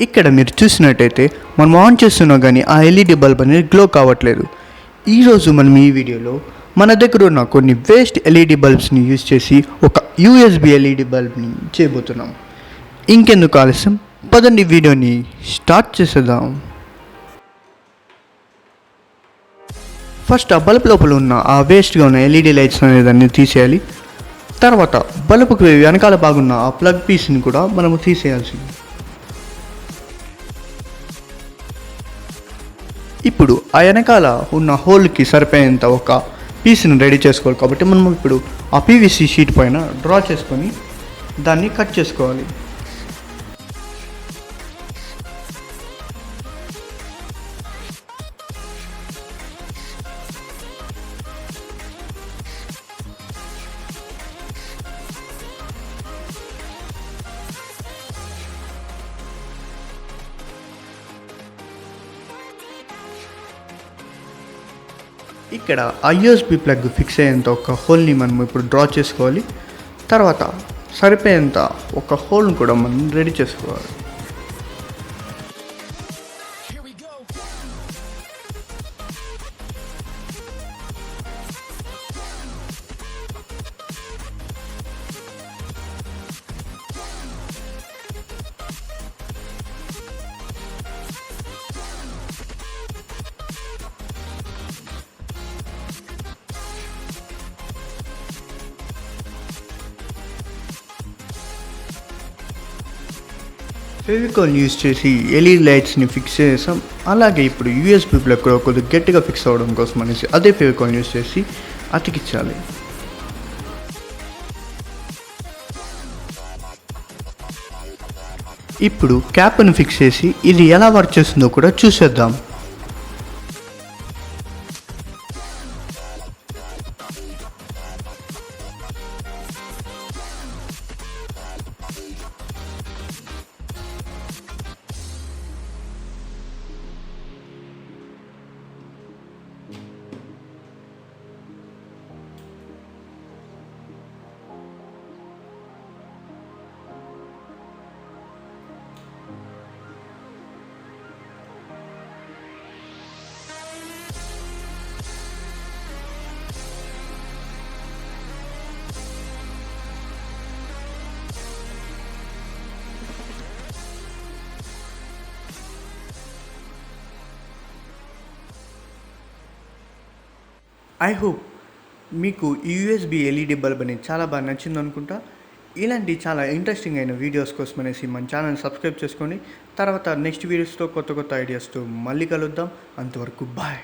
ఇక్కడ మీరు చూసినట్టయితే మనం ఆన్ చేస్తున్నా కానీ ఆ ఎల్ఈడి బల్బ్ అనేది గ్లో కావట్లేదు. ఈరోజు మనం ఈ వీడియోలో మన దగ్గర ఉన్న కొన్ని వేస్ట్ ఎల్ఈడి బల్బ్స్ని యూజ్ చేసి ఒక యూఎస్బి ఎల్ఈడి బల్బ్ని చేయబోతున్నాం. ఇంకెందుకు ఆలస్యం, పదండి వీడియోని స్టార్ట్ చేసేద్దాం. ఫస్ట్ ఆ బల్బ్ లోపల ఉన్న ఆ వేస్ట్గా ఉన్న ఎల్ఈడి లైట్స్ అనేదాన్ని తీసేయాలి. తర్వాత బల్బుకి వెనకాల బాగున్న ఆ ప్లగ్ పీస్ని కూడా మనము తీసేయాల్సింది. ఇప్పుడు ఆ వెనకాల ఉన్న హోల్కి సరిపోయేంత ఒక పీస్ని రెడీ చేసుకోవాలి. కాబట్టి మనం ఇప్పుడు ఆ పీవీసీ షీట్ పైన డ్రా చేసుకొని దాన్ని కట్ చేసుకోవాలి. ఇక్కడ యూఎస్బి ప్లగ్ ఫిక్స్ అయ్యేంత ఒక హోల్ని మనం ఇప్పుడు డ్రా చేసుకోవాలి. తర్వాత సరిపోయేంత ఒక హోల్ని కూడా మనం రెడీ చేసుకోవాలి. ఫెవికాల్ యూజ్ చేసి ఎల్ఈడి లైట్స్ని ఫిక్స్ చేసాం. అలాగే ఇప్పుడు యూఎస్బి ప్లగ్ కూడా కొద్దిగా గట్టిగా ఫిక్స్ అవ్వడం కోసం అనేసి అదే ఫెవికాల్ యూజ్ చేసి అతికించాలి. ఇప్పుడు క్యాప్ను ఫిక్స్ చేసి ఇది ఎలా వర్క్ చేస్తుందో కూడా చూసేద్దాం. ఐ హోప్ మీకు యూఎస్బి ఎల్ఈడి బల్బ్ అనేది చాలా బాగా నచ్చింది అనుకుంటా. ఇలాంటి చాలా ఇంట్రెస్టింగ్ అయిన వీడియోస్ కోసం అనేసి మన ఛానల్ సబ్స్క్రైబ్ చేసుకోండి. తర్వాత నెక్స్ట్ వీడియోస్తో కొత్త ఐడియాస్తో మళ్ళీ కలుద్దాం. అంతవరకు బాయ్.